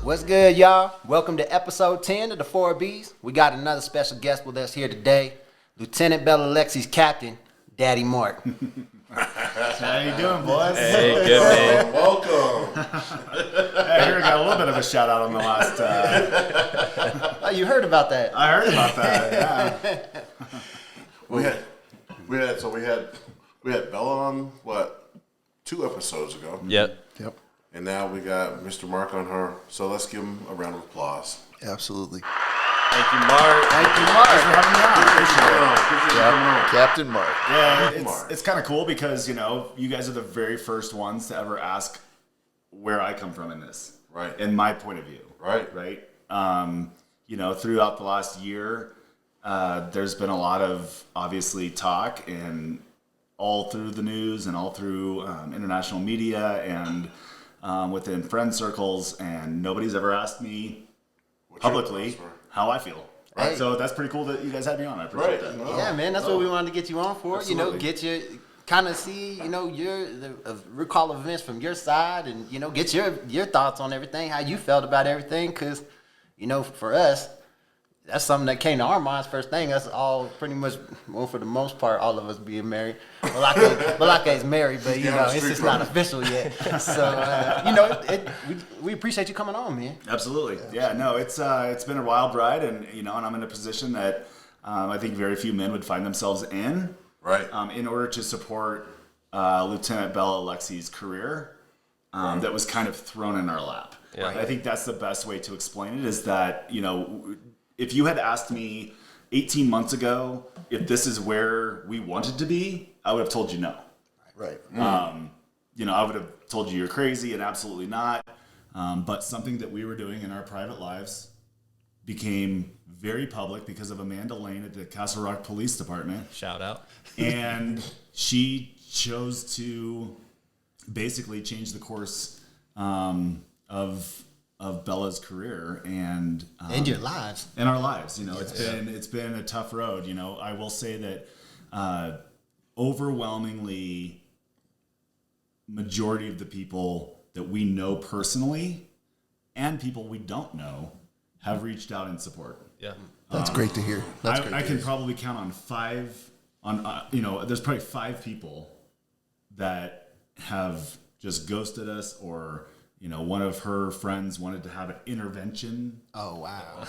What's good, y'all? Welcome to episode 10 of the 4Bs. We got another special guest with us here today, Lieutenant Bella Lexi's captain, Daddy Mark. How you doing, boys? Hey, good man. Welcome. I heard I got a little bit of a shout out on the last. Oh, you heard about that? I heard about that. Yeah. we had Bella on 2 episodes ago. Yep. And now we got Mr. Mark on her. So let's give him a round of applause. Absolutely. Thank you, Mark. Thank you, Mark. Thanks for having me on. Appreciate it. Captain Mark. Yeah, it's kind of cool because, you know, you guys are the very first ones to ever ask where I come from in this. Right. In my point of view. Right. Right. You know, throughout the last year, there's been a lot of, obviously, talk and all through the news and all through international media and within friend circles, and nobody's ever asked me publicly how I feel. Right. Hey. So that's pretty cool that you guys had me on. I appreciate that. No. Yeah, man, that's what we wanted to get you on for. Absolutely. You know, get you kind of see, you know, recall events from your side, and you know, get your thoughts on everything, how you felt about everything, because you know, for us, that's something that came to our minds first thing. That's all pretty much, well, for the most part, all of us being married. Balaka is married, but you know, it's just not official yet. So you know, we appreciate you coming on, man. Absolutely. Yeah. No, it's been a wild ride, and you know, and I'm in a position that I think very few men would find themselves in. Right. In order to support Lieutenant Bella Lexi's career, that was kind of thrown in our lap. Yeah. I think that's the best way to explain it. Is that, you know, if you had asked me 18 months ago if this is where we wanted to be, I would have told you no. Right. You know, I would have told you you're crazy and absolutely not. But something that we were doing in our private lives became very public because of Amanda Lane at the Castle Rock Police Department. Shout out. And she chose to basically change the course of Bella's career and your lives. in our lives. You know, it's been a tough road. You know, I will say that overwhelmingly majority of the people that we know personally and people we don't know have reached out in support. Yeah. That's great to hear. I can probably count on 5 you know, there's probably 5 people that have just ghosted us, or you know, one of her friends wanted to have an intervention. Oh wow!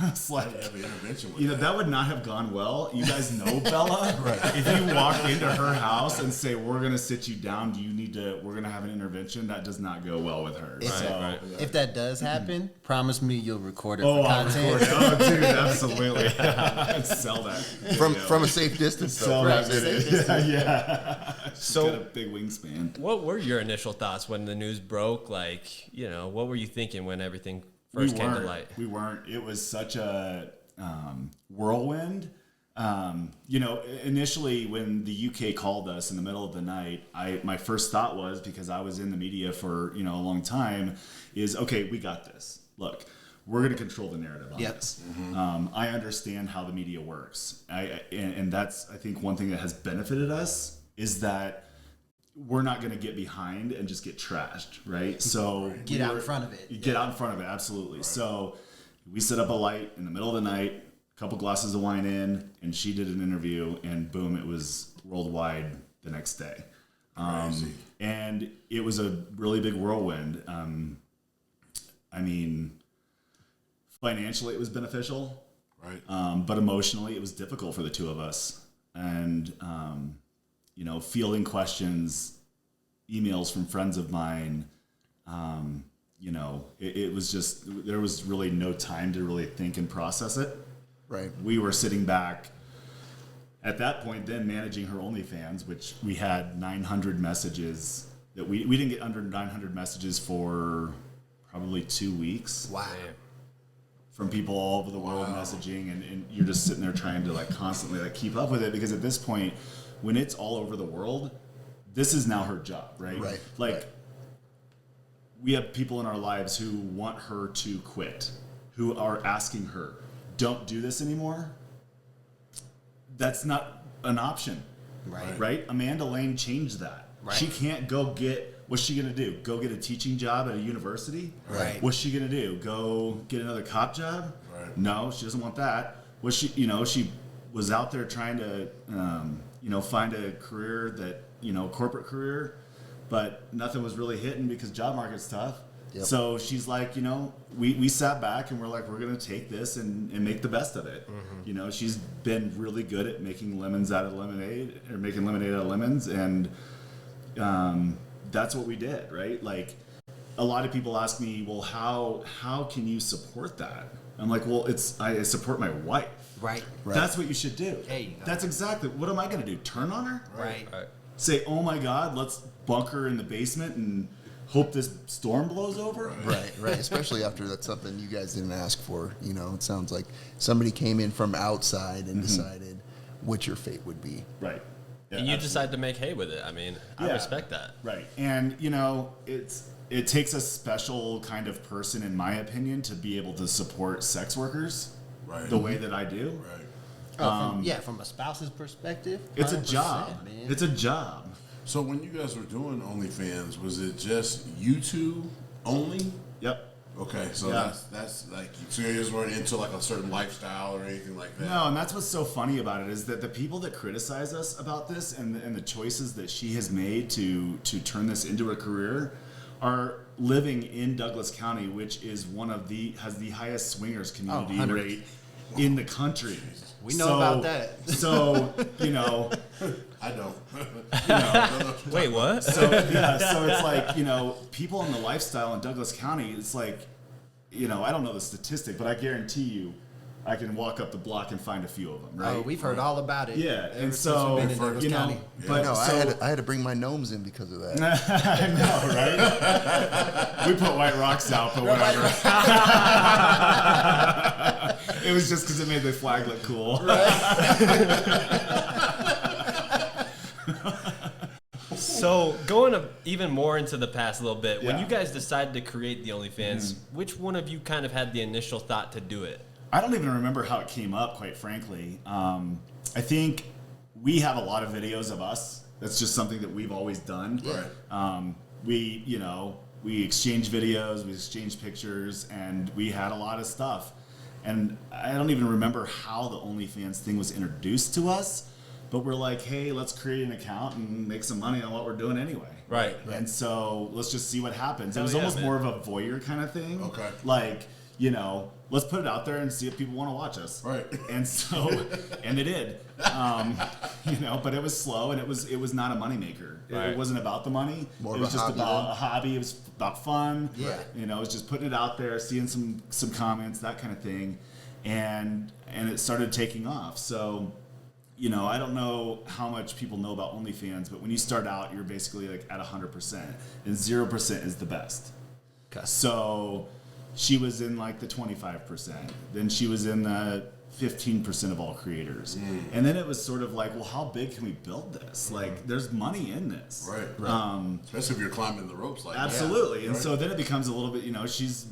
It's like, Have an intervention with you know, that would not have gone well. You guys know Bella. Right. If you walk into her house and say, "We're gonna sit you down. Do you need to? We're gonna have an intervention." That does not go well with her. Right. If that does happen, promise me you'll record it Oh, for I'll content. record it. Oh, dude, absolutely. Sell that. From a safe distance, though. Sell that Right. video. Yeah. She's So- got a big wingspan. What were your initial thoughts when the news broke? Like, you know, what were you thinking when everything first came to light? We weren't. It was such a whirlwind. You know, initially when the UK called us in the middle of the night, my first thought was, because I was in the media for, you know, a long time, is, okay, we got this. Look, we're going to control the narrative on this. I understand how the media works. And that's, I think, one thing that has benefited us is that we're not going to get behind and just get trashed, right? So Get out in front of it. Get out in front of it, absolutely. Right. So we set up a light in the middle of the night, a couple glasses of wine in, and she did an interview, and boom, it was worldwide the next day. And it was a really big whirlwind. I mean, financially it was beneficial, Right. but emotionally it was difficult for the two of us. And, you know, fielding questions, emails from friends of mine, you know, it was just, there was really no time to really think and process it. Right. We were sitting back at that point then managing her OnlyFans, which we had 900 messages that we didn't get under 900 messages for probably 2 weeks. Wow. From people all over the world messaging, and you're just sitting there trying to like constantly like keep up with it, because at this point, when it's all over the world, this is now her job, right? Right. Like, right. We have people in our lives who want her to quit, who are asking her, don't do this anymore. That's not an option. Right. Right? Amanda Lane changed that. Right. She can't go get What's she gonna do? Go get a teaching job at a university? Right. What's she gonna do? Go get another cop job? Right. No, she doesn't want that. Was she? She was out there trying to, find a career that, corporate career, but nothing was really hitting because job market's tough. Yep. So she's like, we sat back and we're like, we're gonna take this and make the best of it. Mm-hmm. She's been really good at making lemons out of lemonade, or making lemonade out of lemons, and that's what we did, right? Like, a lot of people ask me, well, how can you support that? I'm like, well, I support my wife. Right. That's what you should do. There you go. That's exactly, what am I gonna do? Turn on her? Right. Say, oh my God, let's bunker in the basement and hope this storm blows over? Right. Especially after that's something you guys didn't ask for. It sounds like somebody came in from outside and decided what your fate would be. Right. Yeah, And you absolutely. decide to make hay with it. I mean, I Yeah. respect that. Right. And, it takes a special kind of person, in my opinion, to be able to support sex workers Right. the way that I do. Right. From a spouse's perspective, It's a 100%, job. man. It's a job. So when you guys were doing OnlyFans, was it just you two only? Yep. Okay, so Yeah. that's like, so you guys weren't into like a certain lifestyle or anything like that? No, and that's what's so funny about it is that the people that criticize us about this and the choices that she has made to turn this into a career are living in Douglas County, which is has the highest swingers community 100%. rate in the country. We know about that. So, I don't. Wait, what? so it's like, people in the lifestyle in Douglas County, it's like, I don't know the statistic, but I guarantee you I can walk up the block and find a few of them, right? Oh, we've heard all about it. Yeah, ever and since so, we've been in Douglas County. but No, so, I had to bring my gnomes in because of that. I know, right? We put white rocks out, but whatever. It was just because it made the flag look cool. So going even more into the past a little bit, when Yeah. you guys decided to create the OnlyFans, which one of you kind of had the initial thought to do it? I don't even remember how it came up, quite frankly. I think we have a lot of videos of us. That's just something that we've always done. Right. We exchange videos, we exchange pictures, and we had a lot of stuff. And I don't even remember how the OnlyFans thing was introduced to us, but we're like, hey, let's create an account and make some money on what we're doing anyway. Right. And so let's just see what happens. It Hell was yeah, almost man. more of a voyeur kind of thing. Okay. Like, let's put it out there and see if people want to watch us. Right. And so, and they did. But it was slow and it was not a moneymaker. Right. It wasn't about the money. More it of was a just hobby about then? a hobby. It was about fun. Yeah. It was just putting it out there, seeing some comments, that kind of thing. And it started taking off. So, I don't know how much people know about OnlyFans, but when you start out, you're basically like at 100%, and 0% is the best. Okay. So she was in like the 25%. Then she was in the 15% of all creators. And then it was sort of like, well, how big can we build this? Like, there's money in this. Right. Especially if you're climbing the ropes like that. Absolutely. And Right. so then it becomes a little bit,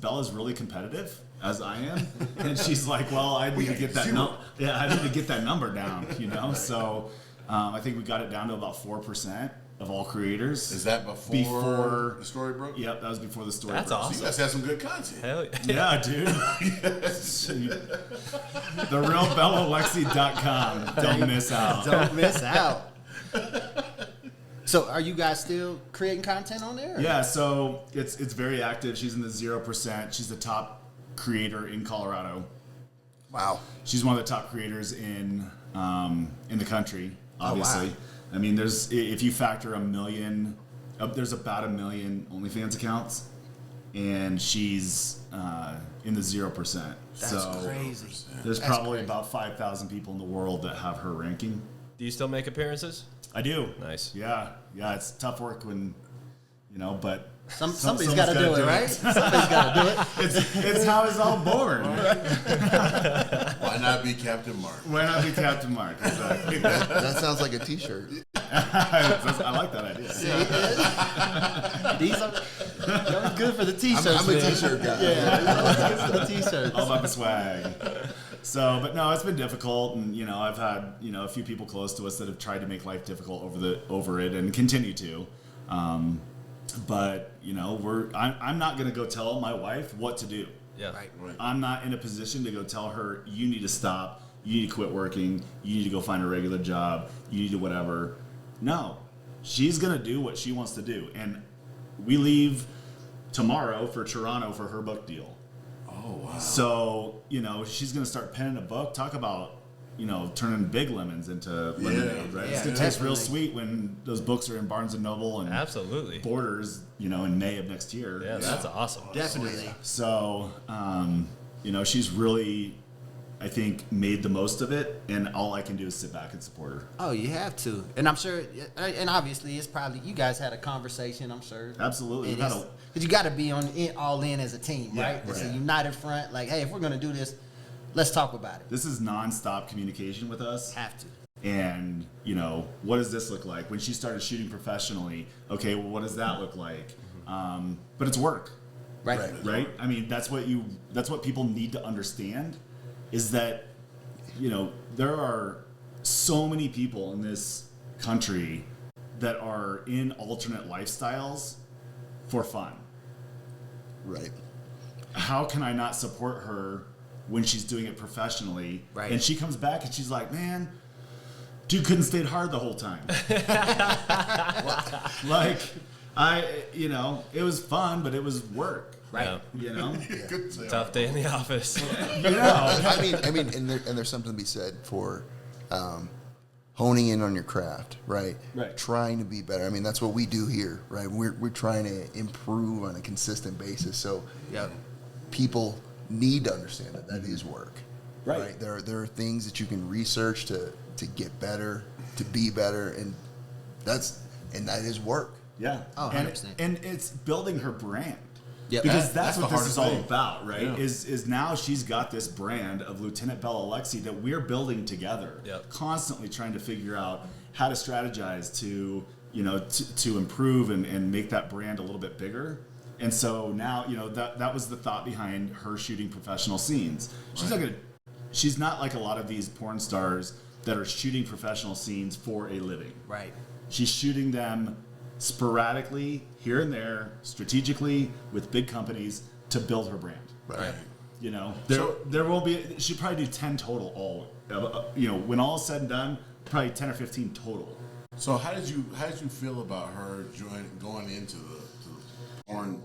Bella's really competitive, as I am. And she's like, well, I need to get that I need to get that number down, So I think we got it down to about 4% of all creators. Is that before the story broke? Yep, that was before the story That's broke. awesome. So you guys had some good content. Hell yeah. Yeah, dude. TheRealBellaLexi.com. Don't miss out. Don't miss out. So, are you guys still creating content on there? Yeah, so it's very active. She's in the 0%. She's the top creator in Colorado. Wow. She's one of the top creators in the country, obviously. wow. I mean, if you factor 1 million, there's about 1 million OnlyFans accounts, and she's in the 0%. That's so crazy. there's That's probably crazy. about 5,000 people in the world that have her ranking. Do you still make appearances? I do. Nice. Yeah, it's tough work when, but Somebody's got to do it, right? Somebody's got to do it. it's how it's all born. Why not be Captain Mark? Why not be Captain Mark? Exactly. That sounds like a T-shirt. I like that idea. These are that was good for the t-shirts. I'm a man. T-shirt guy. Yeah, that was good for the t-shirts. All about the swag. So, but no, it's been difficult, and I've had a few people close to us that have tried to make life difficult over it, and continue to. But I'm not going to go tell my wife what to do. Yeah. Right. I'm not in a position to go tell her, you need to stop, you need to quit working, you need to go find a regular job, you need to whatever. No, she's going to do what she wants to do. And we leave tomorrow for Toronto for her book deal. Oh, wow. So, she's going to start penning a book. Talk about, turning big lemons into lemonade, right? Yeah, It's going to taste real definitely. sweet when those books are in Barnes & Noble and Absolutely. Borders, in May of next year. Yeah, that's awesome. Definitely. So, she's really, I think, made the most of it, and all I can do is sit back and support her. Oh, you have to, and I'm sure, and obviously, it's probably you guys had a conversation. I'm sure. Absolutely. Because you got to be all in as a team, Yeah, right? It's a right. united front. Like, hey, if we're gonna do this, let's talk about it. This is nonstop communication with us. Have to. And, what does this look like? When she started shooting professionally, okay, well, what does that look like? But it's work, Right. right? I mean, that's what people need to understand is that, there are so many people in this country that are in alternate lifestyles for fun. Right. How can I not support her when she's doing it professionally? Right. And she comes back and she's like, man, dude couldn't stay hard the whole time. Like, it was fun, but it was work. Right. Yeah. Good sale. Tough day in the office. I mean, and there's something to be said for honing in on your craft, right? Right. Trying to be better. I mean, that's what we do here, right? We're trying to improve on a consistent basis. So, Yep. people need to understand that is work, Right. There are things that you can research to get better, to be better, and that is work. Yeah. Oh, and, 100%. and it's building her brand. Yep. Because That's that's the what this hardest is all thing. about, right? Yeah. Is now she's got this brand of Lieutenant Bella Lexi that we're building together. Yep. Constantly trying to figure out how to strategize to, to improve and make that brand a little bit bigger. And so now, that was the thought behind her shooting professional scenes. She's not like a lot of these porn stars that are shooting professional scenes for a living. Right. She's shooting them sporadically, here and there, strategically, with big companies to build her brand. Right. There will be. She'll probably do 10 total. When all is said and done, probably 10 or 15 total. So how did you feel about her going into the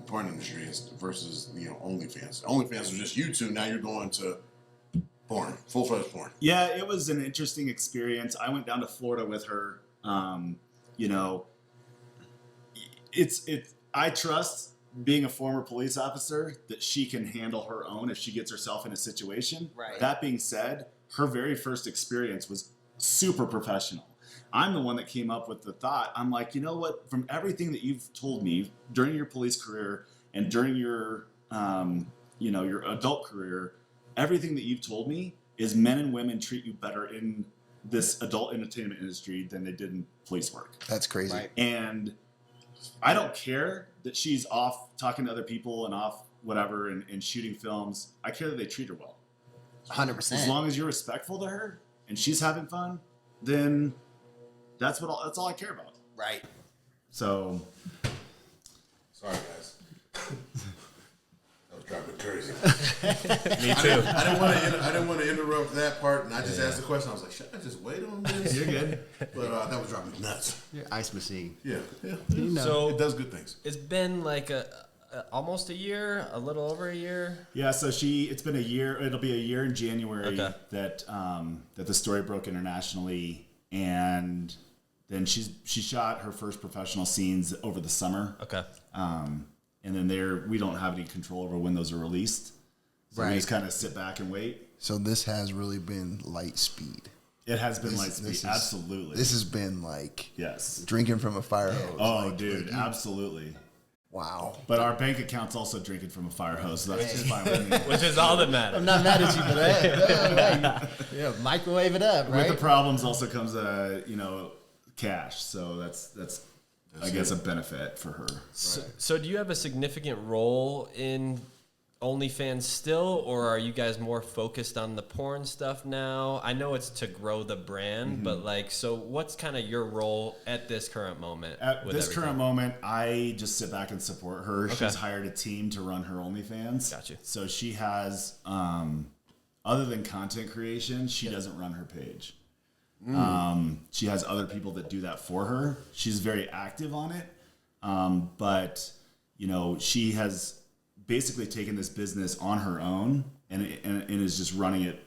porn industry versus OnlyFans? OnlyFans was just you two. Now you're going to porn, full-fledged porn. Yeah, it was an interesting experience. I went down to Florida with her. I trust being a former police officer that she can handle her own if she gets herself in a situation. Right. That being said, her very first experience was super professional. I'm the one that came up with the thought. I'm like, you know what? From everything that you've told me during your police career and during your, your adult career, everything that you've told me is men and women treat you better in this adult entertainment industry than they did in police work. That's crazy. Right. And I don't care that she's off talking to other people and off whatever and shooting films. I care that they treat her well. 100%. As long as you're respectful to her and she's having fun, then that's all I care about. Right. So Sorry, guys. That was driving me crazy. Me too. I didn't want to interrupt that part, and I just asked the question. I was like, should I just wait on this? you're good. But that was driving me nuts. Your ice machine. Yeah. So It does good things. it's been like almost a year, a little over a year. Yeah, so it's been a year. It'll be a year in January Okay. that the story broke internationally, and then she shot her first professional scenes over the summer. Okay. And then we don't have any control over when those are released. So we Right. just kind of sit back and wait. So this has really been light speed. It has been This- light speed, this is- absolutely. This has been like yes. drinking from a fire hose. Oh, Like, dude, you- absolutely. wow. But our bank account's also drinking from a fire hose, so that's just fine with me. Which is all that matters. I'm not mad at you for that. Yeah, microwave it up, With right? the problems also comes cash, so that's I guess a benefit for her. So do you have a significant role in OnlyFans still, or are you guys more focused on the porn stuff now? I know it's to grow the brand, but like, so what's kind of your role at this current moment? At with this everything? current moment, I just sit back and support her. Okay. She's hired a team to run her OnlyFans. Gotcha. So she has, other than content creation, she doesn't run her page. She has other people that do that for her. She's very active on it. But, you know, she has basically taken this business on her own and is just running it,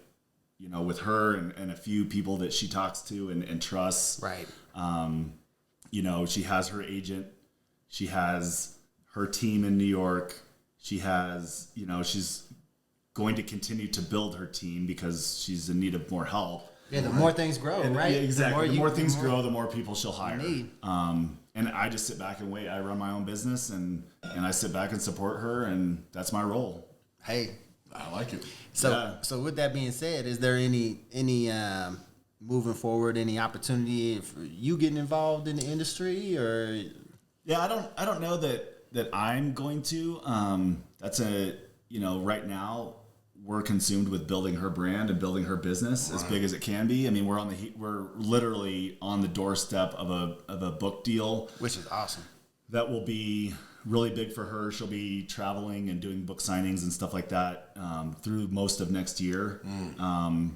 you know, with her and a few people that she talks to and trusts. Right. You know, she has her agent. She has her team in New York. She has, you know, she's going to continue to build her team because she's in need of more help. Yeah, the more things grow, right? Yeah, exactly. The more things grow, grow, the more people she'll hire. need. And I just sit back and wait. I run my own business and I sit back and support her, and that's my role. Hey, I like it. so with that being said, is there any moving forward, any opportunity for you getting involved in the industry, or? Yeah, I don't know that I'm going to. That's right now we're consumed with building her brand and building her business as big as it can be. I mean, we're literally on the doorstep of a book deal, Which is awesome. that will be really big for her. She'll be traveling and doing book signings and stuff like that through most of next year.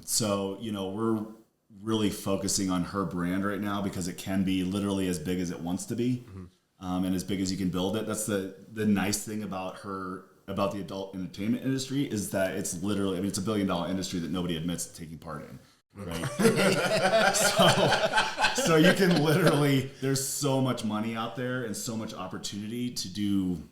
So, you know, we're really focusing on her brand right now because it can be literally as big as it wants to be, and as big as you can build it. That's the nice thing about the adult entertainment industry is that it's literally, I mean, it's $1 billion industry that nobody admits to taking part in. Right. so you can literally, there's so much money out there and so much opportunity to do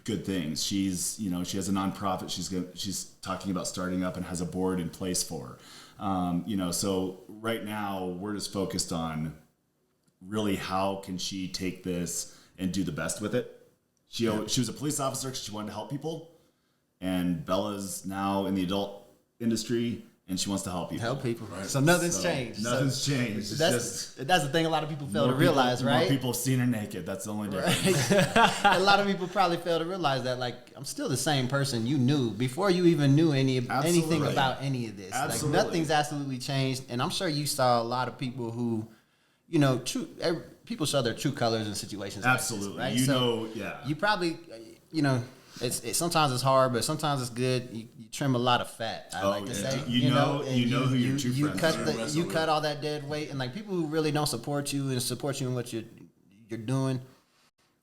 good things. She has a nonprofit she's talking about starting up and has a board in place for. So right now we're just focused on really how can she take this and do the best with it. She was a police officer because she wanted to help people, and Bella's now in the adult industry and she wants to help people. Right. So nothing's changed. Nothing's changed. That's the thing. A lot of people fail to realize, right? More people have seen her naked. That's the only difference. Right. A lot of people probably fail to realize that, like, I'm still the same person you knew before you even knew anything about any of this. Absolutely. Like, nothing's absolutely changed. And I'm sure you saw a lot of people who, you know, people show their true colors in situations. Absolutely. Like this, right? You probably, you know, sometimes it's hard, but sometimes it's good. You trim a lot of fat. I like to say, you know who your true friends are. You cut all that dead weight, and like people who really don't support you and support you in what you're doing,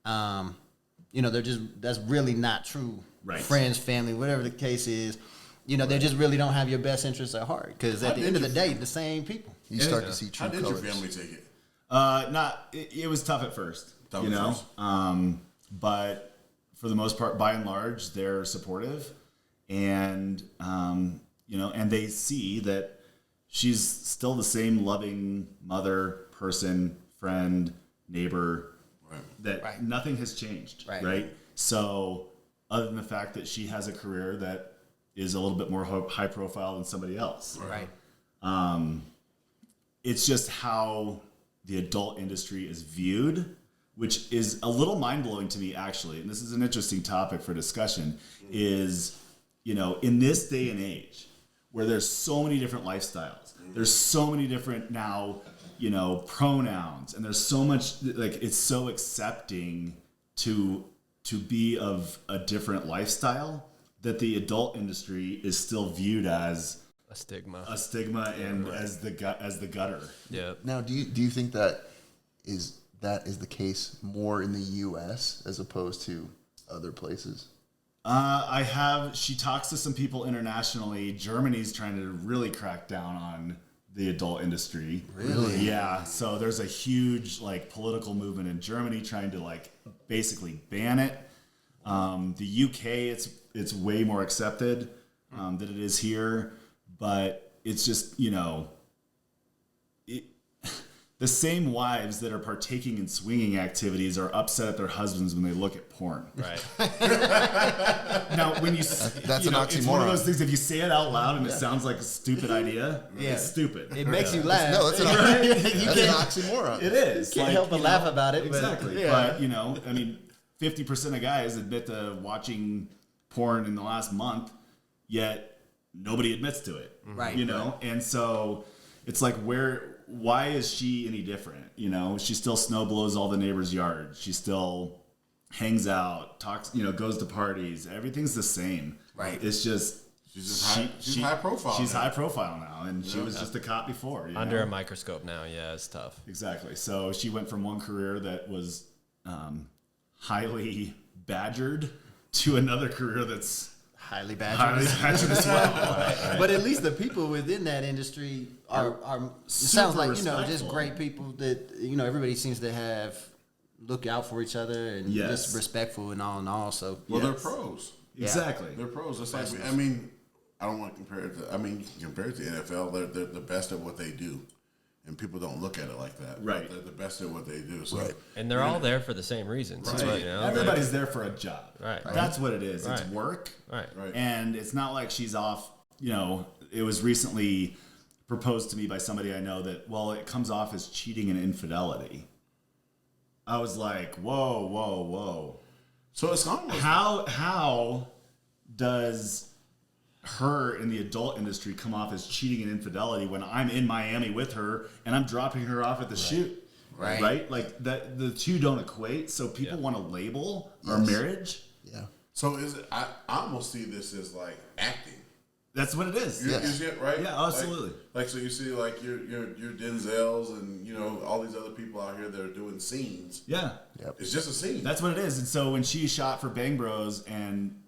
you know, that's really not true. Right. Friends, family, whatever the case is, you know, they just really don't have your best interests at heart. Because at the end of the day, the same people. You start to see true How did colors. your family take it? It was tough at first, Tough at first. But for the most part, by and large, they're supportive, and and they see that she's still the same loving mother, person, friend, neighbor. Right. That nothing has changed. Right. So, other than the fact that she has a career that is a little bit more high profile than somebody else. Right. It's just how the adult industry is viewed, which is a little mind-blowing to me, actually, and this is an interesting topic for discussion, is, you know, in this day and age where there's so many different lifestyles, there's so many different now, you know, pronouns, and there's so much, like, it's so accepting to be of a different lifestyle that the adult industry is still viewed as A stigma. and as the gutter. Yeah. Now, do you think that is the case more in the U.S. as opposed to other places? She talks to some people internationally. Germany's trying to really crack down on the adult industry. Really? Yeah. So there's a huge political movement in Germany trying to basically ban it. The UK, it's way more accepted than it is here, but it's just, you know, the same wives that are partaking in swinging activities are upset at their husbands when they look at porn. Right. Now, when that's an oxymoron. It's one of those things. If you say it out loud and it sounds like a stupid idea, it's stupid. It makes you laugh. No, that's an oxymoron. It is. Can't help but laugh about it. Exactly. But, But, you know, I mean, 50% of guys admit to watching porn in the last month, yet nobody admits to it. Right. You know? And so it's like, why is she any different? You know, she still snow blows all the neighbors' yards. She still hangs out, talks, you know, goes to parties. Everything's the same. Right. It's just, She's high profile. She's now. high profile now, and she was just a cop before. You Under know? a microscope now, yeah, it's tough. Exactly. So she went from one career that was highly badgered to another career that's Highly highly badgered. badgered as well. But at least the people within that industry are it sounds super like, you know, just respectful. great people that, you know, everybody seems to have look out for each other and Yes. just respectful and all. So Well, Yes. they're pros. Exactly. They're pros. It's like, I mean, I don't want to compare it to. I mean, you can compare it to NFL. They're the best at what they do, and people don't look at it like that. Right. They're the best at what they do. So, Right. And they're all there for the same reasons. Right. You know? Everybody's there for a job. Right. That's what it is. It's Right. work. Right. Right. And it's not like she's off, you know, it was recently proposed to me by somebody I know that, well, it comes off as cheating and infidelity. I was like, whoa. So it's almost How does her in the adult industry come off as cheating and infidelity when I'm in Miami with her and I'm dropping her off at the shoot? Right. Right? Like that, the two don't equate. So people want to label our marriage. Yeah. So is it? I almost see this as like acting. That's what it is. You Yes. see it, right? Yeah, absolutely. Like so, you see like your Denzels and you know all these other people out here that are doing scenes. Yeah. It's just a scene. That's what it is. And so when she shot for Bang Bros and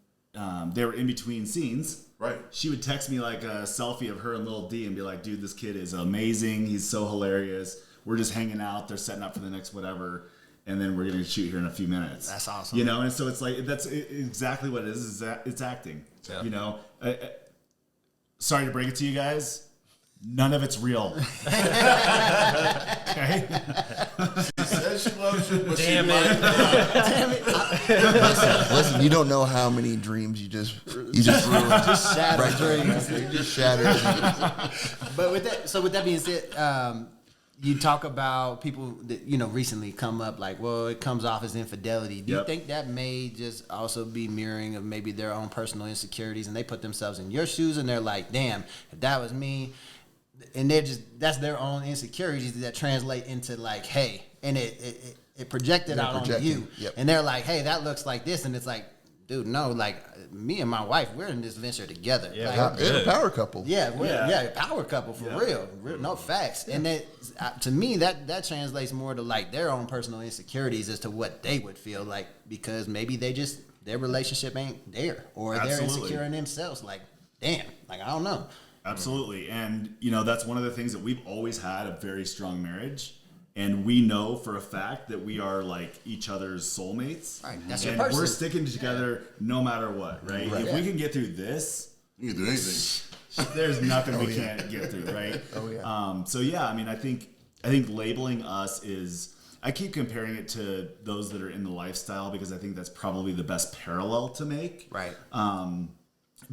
they were in between scenes, right. she would text me like a selfie of her and Lil D and be like, dude, this kid is amazing. He's so hilarious. We're just hanging out. They're setting up for the next whatever. And then we're going to shoot here in a few minutes. That's awesome. You know, and so it's like, that's exactly what it is that it's acting. Yeah. You know, sorry to break it to you guys. None of it's real. Okay? She says she loves you, but Damn she it. Listen, you don't know how many dreams you just ruined. just shattered Right. dreams. You just shattered. But with that being said, you talk about people that, you know, recently come up like, well, it comes off as infidelity. Do you Yep. think that may just also be mirroring of maybe their own personal insecurities, and they put themselves in your shoes and they're like, damn, if that was me, and that's their own insecurities that translate into like, hey, and it projected They're out on projecting. you, Yep. and they're like, hey, that looks like this, and it's like, dude, no, like me and my wife, we're in this venture together. Yeah, Like, They're a power couple. yeah, Yeah. power couple for Yeah. real. No facts. And that to me that translates more to like their own personal insecurities as to what they would feel like, because maybe their relationship ain't there, or they're Absolutely. insecure in themselves. Like, damn, like I don't know. Absolutely. And, you know, that's one of the things that we've always had a very strong marriage. And we know for a fact that we are like each other's soulmates. Right, that's your and person. we're sticking together no matter what, right? Right. If we can get through this, You can do anything. there's nothing we can't get through, right? Oh, yeah. So yeah, I mean, I think labeling us is, I keep comparing it to those that are in the lifestyle because I think that's probably the best parallel to make. Right.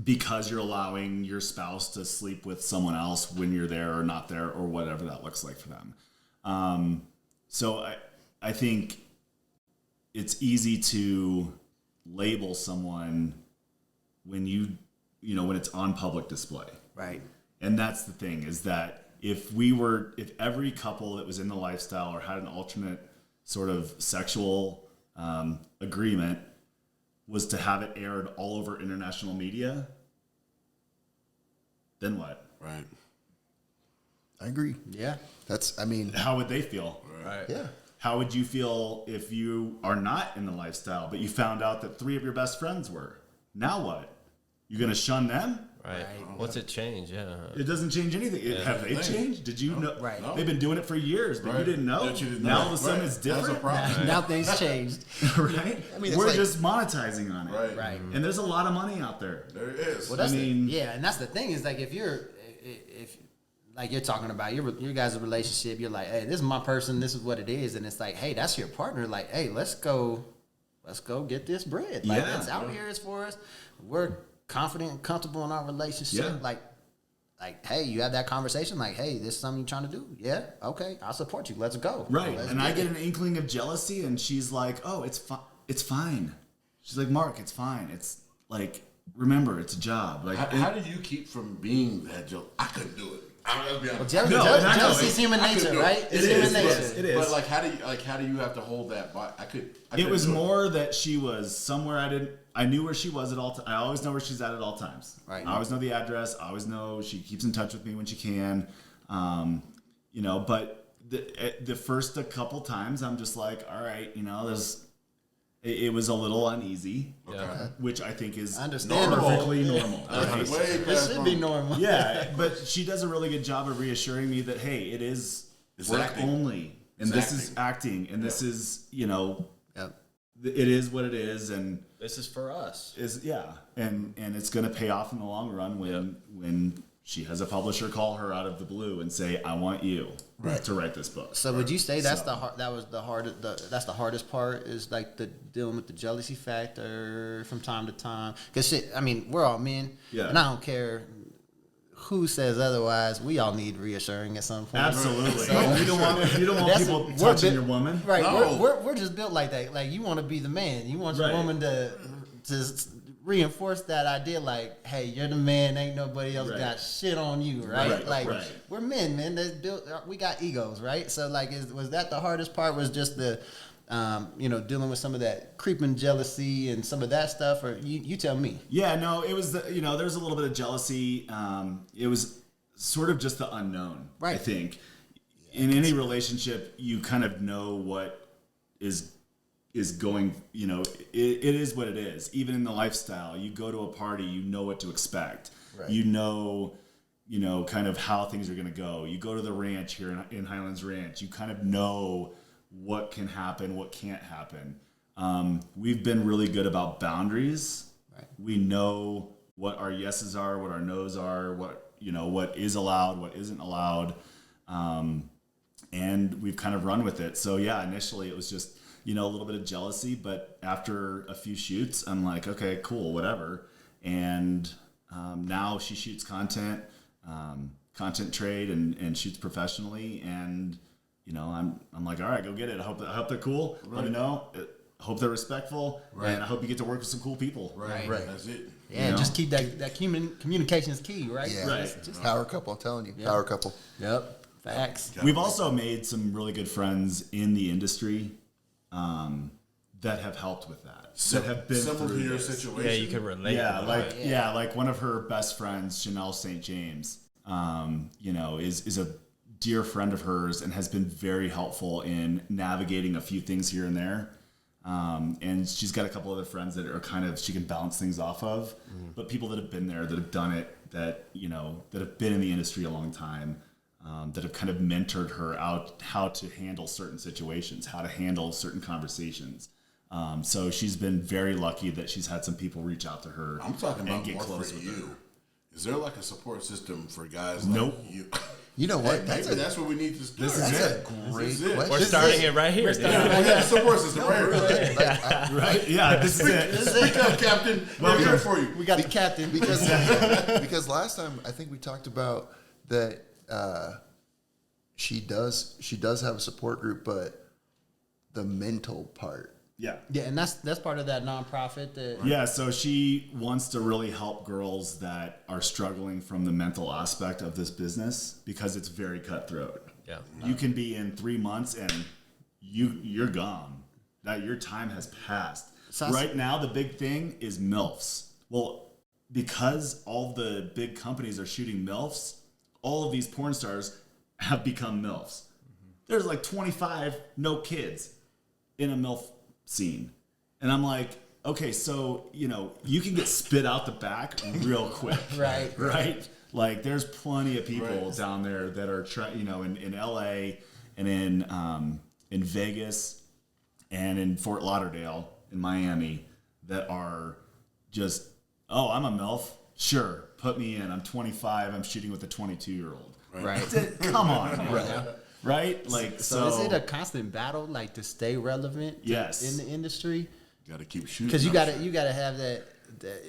Because you're allowing your spouse to sleep with someone else when you're there or not there or whatever that looks like for them. So I think it's easy to label someone when when it's on public display. Right. And that's the thing, is that if every couple that was in the lifestyle or had an alternate sort of sexual agreement was to have it aired all over international media, then what? Right. I agree. Yeah. How would they feel? Right. Yeah. How would you feel if you are not in the lifestyle, but you found out that 3 of your best friends were? Now what? You gonna shun them? Right. Right. What's it change? Yeah. It doesn't change anything. Have they changed? Did you know? Right. They've been doing it for years, but you Right. didn't know. That you didn't Now know. all of a sudden Right. it's That's a different. problem. Now things changed. Right? I mean, it's We're like- just monetizing on it. Right. Right. And there's a lot of money out there. There it is. Well, that's I mean- and that's the thing is like if like you're talking about your guys' relationship, you're like, hey, this is my person, this is what it is, and it's like, hey, that's your partner. Like, hey, let's go get this bread. Like, Yeah. it's out here is for us. We're confident and comfortable in our relationship. Yeah. Like, hey, you have that conversation. Like, hey, this is something you're trying to do. Yeah, okay, I'll support you. Let's go. Right. Let's And I get get an inkling of jealousy, and she's like, oh, it's fine. She's like, Mark, it's fine. It's like, remember, it's a job. Like, how do you keep from being that joke? I couldn't do it. I'll be honest. Jealousy is human nature, right? It's human nature. It is. But how do you have to hold that? It was more that she was somewhere I knew where she was at all times. I always know where she's at all times. Right. I always know the address. I always know she keeps in touch with me when she can. But the first a couple times, I'm just like, all right, it was a little uneasy, which I think is perfectly normal. It should be normal. Yeah, but she does a really good job of reassuring me that, hey, it's work acting. Only, and this is acting, and this is, it is what it is, and This is for us. and it's going to pay off in the long run when she has a publisher call her out of the blue and say, I want you to write this book. So would you say that's the hardest part is like the dealing with the jealousy factor from time to time? Because we're all men, and I don't care who says otherwise. We all need reassuring at some point. Absolutely. So, you don't want people touching your woman, right? No. We're just built like that. Like you want to be the man. You want your woman to reinforce that idea, like, hey, you're the man, ain't nobody else got shit on you, right? We're men, man. We got egos, right? So like, was that the hardest part? Was just the dealing with some of that creeping jealousy and some of that stuff, or you tell me? Yeah, no, it was there's a little bit of jealousy. It was sort of just the unknown. Right. I think in any relationship, you kind of know what is going, it is what it is. Even in the lifestyle, you go to a party, you know what to expect. Right. You know, kind of how things are going to go. You go to the ranch here in Highlands Ranch, you kind of know what can happen, what can't happen. We've been really good about boundaries. Right. We know what our yeses are, what our nos are, what is allowed, what isn't allowed. And we've kind of run with it. So yeah, initially it was just, a little bit of jealousy, but after a few shoots, I'm like, okay, cool, whatever. And now she shoots content trade and shoots professionally. And, I'm like, all right, go get it. I hope they're cool. Right. Let me know. I hope they're respectful. Right. And I hope you get to work with some cool people. Right. That's it. Yeah, just keep that communication is key, right? Yeah, right. Just power couple, I'm telling you. Yep. Power couple. Yep. Facts. We've also made some really good friends in the industry that have helped with that. That have been through your this. situation. Yeah, you can relate. Yeah, like one of her best friends, Chanel St. James, is a dear friend of hers and has been very helpful in navigating a few things here and there. And she's got a couple other friends that are kind of, she can bounce things off of, but people that have been there, that have done it, that have been in the industry a long time, that have kind of mentored her out how to handle certain situations, how to handle certain conversations. So she's been very lucky that she's had some people reach out to her. I'm talking about and get more close for with you. her. Is there like a support system for guys Nope. like you? You know what? Maybe that's what we need to start. This is a great question. We're starting it right here. Yeah, support system right here. Right? Yeah, this is it. Speak up, Captain. We're here for you. We got the captain because last time I think we talked about that she does have a support group, but the mental part. Yeah. Yeah, and that's part of that nonprofit. Yeah, so she wants to really help girls that are struggling from the mental aspect of this business because it's very cutthroat. Yeah. You can be in 3 months and you're gone. That your time has passed. Right now, the big thing is MILFs. Well, because all the big companies are shooting MILFs, all of these porn stars have become MILFs. There's like 25 no kids in a MILF scene. And I'm like, okay, so, you can get spit out the back real quick. Right? Like, there's plenty of people down there that are, in LA and in Vegas and in Fort Lauderdale, in Miami, that are just, oh, I'm a MILF? Sure, put me in. I'm 25. I'm shooting with a 22-year-old. Right. Come on. Right? Like, so is it a constant battle, like, to stay relevant in the industry? Got to keep shooting. Because you gotta have that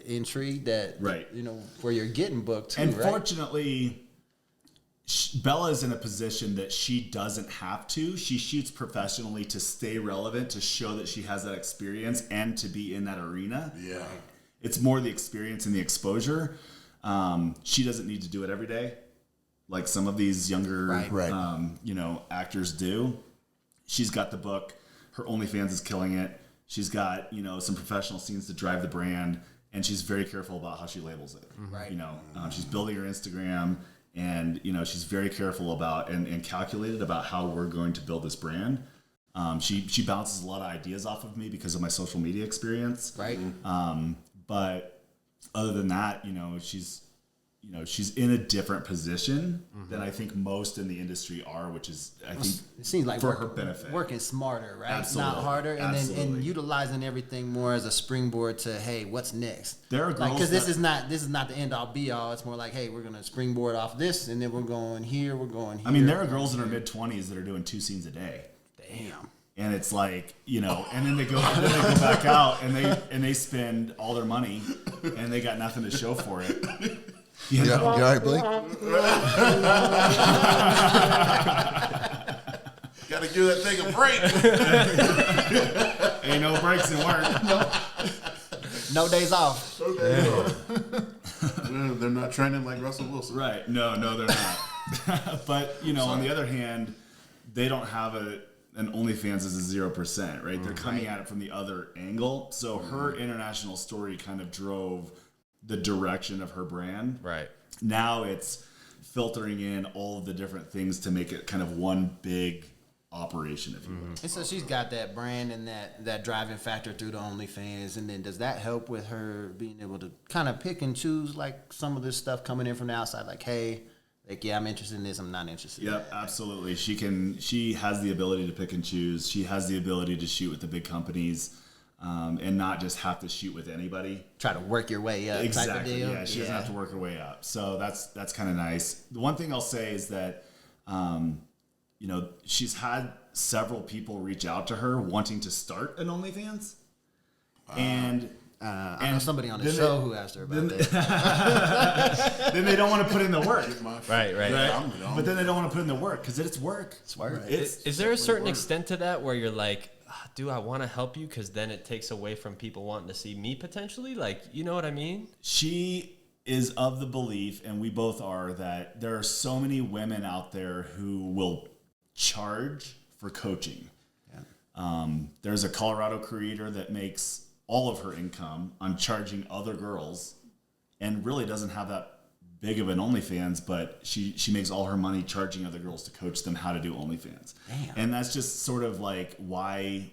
intrigue that where you're getting booked too. And fortunately, Bella is in a position that she doesn't have to. She shoots professionally to stay relevant, to show that she has that experience and to be in that arena. Yeah. it's more the experience and the exposure. She doesn't need to do it every day, like some of these younger, Right. you know, actors do. She's got the book. Her OnlyFans is killing it. She's got, you know, some professional scenes to drive the brand, and she's very careful about how she labels it. Right. You know, she's building her Instagram, and, you know, she's very careful about and calculated about how we're going to build this brand. She bounces a lot of ideas off of me because of my social media experience. Right. But other than that, you know, she's in a different position than I think most in the industry are, which is, I think, It seems like for her benefit. working smarter, right? Absolutely. Not harder, and then Absolutely. and utilizing everything more as a springboard to, hey, what's next? There are like, girls because this that- is not the end all be all. It's more like, hey, we're gonna springboard off this, and then we're going here, we're going here. I mean, there are girls in her mid-20s that are doing 2 scenes a day. Damn. And it's like, you know, and then they go back out and they spend all their money and they got nothing to show for it. You Yeah, know? you all right, Blake? Got to give that thing a break. Ain't no breaks in work. No days off. They're not training like Russell Wilson. Right. No, they're not. But, you know, on the other hand, they don't have an OnlyFans as a 0%, right? They're coming at it from the other angle. So her international story kind of drove the direction of her brand. Right. Now it's filtering in all of the different things to make it kind of one big operation, if you will. And so she's got that brand and that driving factor through the OnlyFans. And then does that help with her being able to kind of pick and choose like some of this stuff coming in from the outside? Like, hey, like, yeah, I'm interested in this. I'm not interested in Yep, that. absolutely. She has the ability to pick and choose. She has the ability to shoot with the big companies and not just have to shoot with anybody. Try to work your way up type of Exactly. deal. Yeah, she doesn't have to work her way up. So that's kind of nice. The one thing I'll say is that, you know, she's had several people reach out to her wanting to start an OnlyFans. And I know somebody on the then show they- who asked her about that. then they don't want to put in the work. Right. But then they don't want to put in the work because it's work. It's work. Is there a certain extent to that where you're like, do I want to help you? Because then it takes away from people wanting to see me potentially. Like, you know what I mean? She is of the belief, and we both are, that there are so many women out there who will charge for coaching. There's a Colorado creator that makes all of her income on charging other girls and really doesn't have that big of an OnlyFans, but she makes all her money charging other girls to coach them how to do OnlyFans. Damn. And that's just sort of like why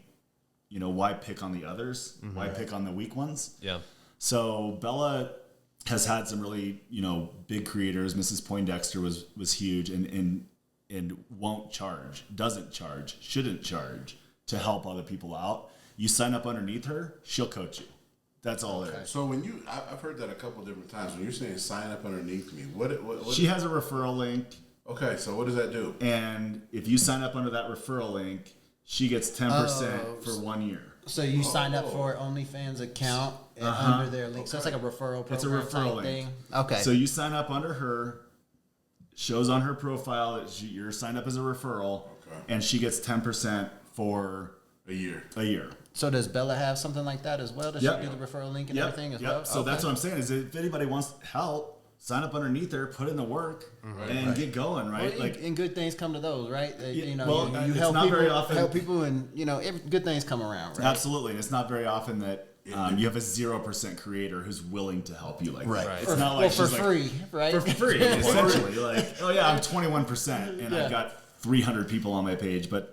pick on the others? Why pick on the weak ones? Yeah. So Bella has had some really, you know, big creators. Mrs. Poindexter was huge and won't charge, doesn't charge, shouldn't charge to help other people out. You sign up underneath her, she'll coach you. That's all it is. So when I've heard that a couple different times. When you're saying sign up underneath me, what She has a referral link, okay, so what does that do? and if you sign up under that referral link, she gets 10% for 1 year. So you sign up for an OnlyFans account and under their link. So it's like a referral program It's a referral type link. thing. Okay. So you sign up under her, shows on her profile that you're signed up as a referral, Okay. and she gets 10% for A year. a year. So does Bella have something like that as well? Does Yep. she do the referral link and everything as well? So that's what I'm saying is if anybody wants help, sign up underneath her, put in the work, and get going, right? Well, and good things come to those, right? Yeah, You know, well, you it's help not people, very often- help people, and you know, good things come around, right? Absolutely. And it's not very often that you have a 0% creator who's willing to help you like Right. that. Right. It's not like for she's like, free, right? for free, essentially. Like, oh yeah, I'm 21% and Yeah. I've got 300 people on my page, but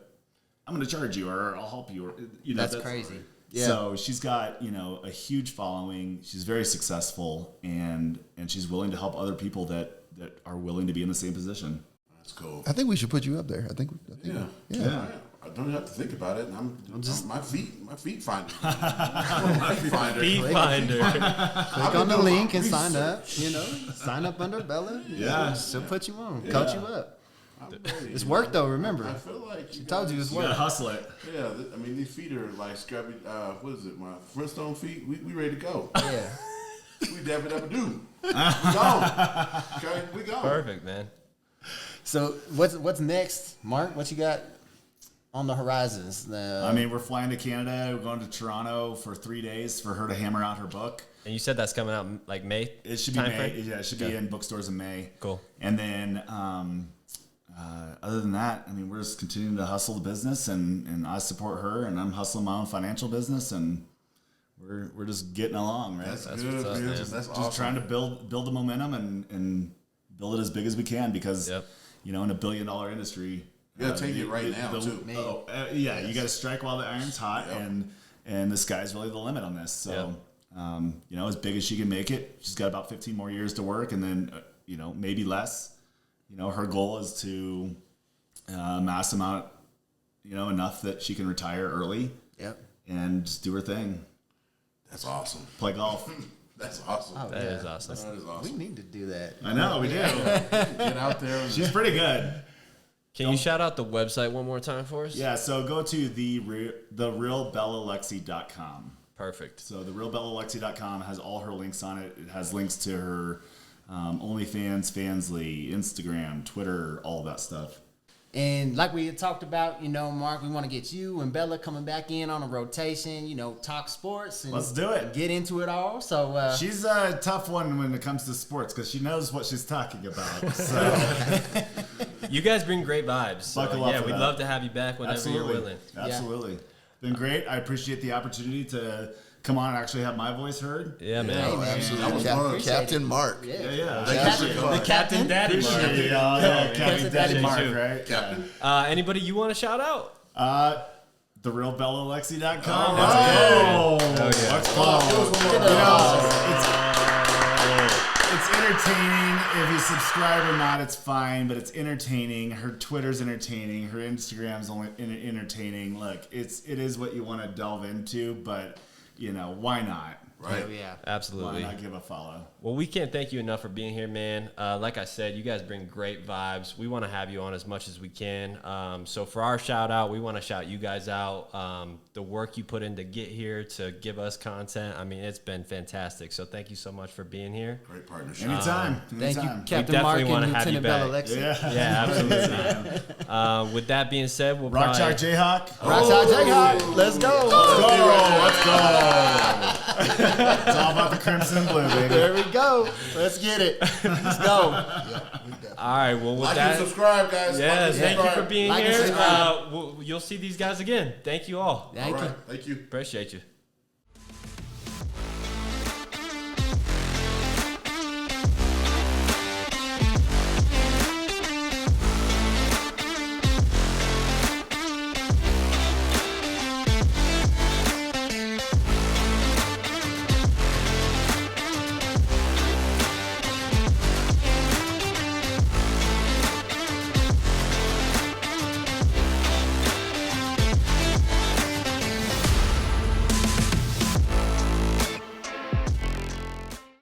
I'm going to charge you or I'll help you. Or, you know, That's crazy. Yeah. So she's got, you know, a huge following. She's very successful and she's willing to help other people that are willing to be in the same position. That's cool. I think we should put you up there. I think Yeah. I don't have to think about it. I'm just my feet finder. My feet finder. Beat finder. Click on the link and sign up. You know, sign up under Bella. Yeah. She'll put you on, coach you up. I'm ready. It's work though. Remember, I feel like she told you it's You got to work. hustle it. Yeah, I mean these feet are like scrappy. What is it? My Flintstone feet. We ready to go. Yeah. We dab it up and do. We go. Okay, we go. Perfect, man. So what's next, Mark? What you got? on the horizons? I mean, we're flying to Canada. We're going to Toronto for 3 days for her to hammer out her book. And you said that's coming out like May? It should be time May. frame? Yeah, it should be in bookstores in May. Cool. And then, other than that, I mean, we're just continuing to hustle the business, and I support her, and I'm hustling my own financial business, and we're just getting along, right? That's That's good, what's up, man. man. That's Just awesome. trying to build the momentum and build it as big as we can, because Yep. you know, in a $1 billion industry, You gotta take it right now, too. You got to strike while the iron's hot, and the sky's really the limit on this. So, you know, as big as she can make it, she's got about 15 more years to work, and then you know, maybe less. You know, her goal is to mass amount, you know, enough that she can retire early. Yep. And just do her thing. That's awesome. Play golf. That's awesome. Oh, That yeah. is awesome. That is We awesome. need to do that. I know we do. Get out there. And She's pretty good. Can you shout out the website one more time for us? Yeah. So go to therealbellalexi.com. Perfect. So therealbellalexi.com has all her links on it. It has links to her OnlyFans, Fansly, Instagram, Twitter, all that stuff. And like we had talked about, you know, Mark, we want to get you and Bella coming back in on a rotation, you know, talk sports. And Let's do it. Get into it all. So She's a tough one when it comes to sports because she knows what she's talking about. So You guys bring great vibes. So, Buckle up yeah, for we'd that. love to have you back whenever you're willing. Absolutely. Been great. I appreciate the opportunity to come on and actually have my voice heard. Yeah, man. Hey, man. That was fun. Captain Mark. yeah. Yeah. The Captain Daddy Mark. Captain Captain Daddy Mark, Too. right? Captain. Anybody you want to shout out? TheRealBellaLexi.com. Oh, Let's yeah. go. Let's go. You know, it's entertaining. If you subscribe or not, it's fine, but it's entertaining. Her Twitter's entertaining. Her Instagram's only entertaining. Look, it is what you want to delve into, but you know, why not? Right. Yeah. Why Absolutely. not give a follow? Well, we can't thank you enough for being here, man. Like I said, you guys bring great vibes. We want to have you on as much as we can. So for our shout out, we want to shout you guys out. The work you put in to get here, to give us content. I mean, it's been fantastic. So thank you so much for being here. Great partnership. Anytime. Thank you, Anytime. Captain definitely Mark wanna and have you Lieutenant Bella back. Lexi. Yeah. Yeah, absolutely. With that being said, we'll Rock probably... Chalk Jayhawk. Rockstar Jayhawk. Let's go. Let's go. It's all about the crimson and blue, baby. There we go. Let's get it. Let's go. All right, well, with Like that... and subscribe, guys. Yeah, Like and thank you for subscribe. being Like and here. subscribe. You'll see these guys again. Thank you all. Thank All you. right. Thank you. Appreciate you.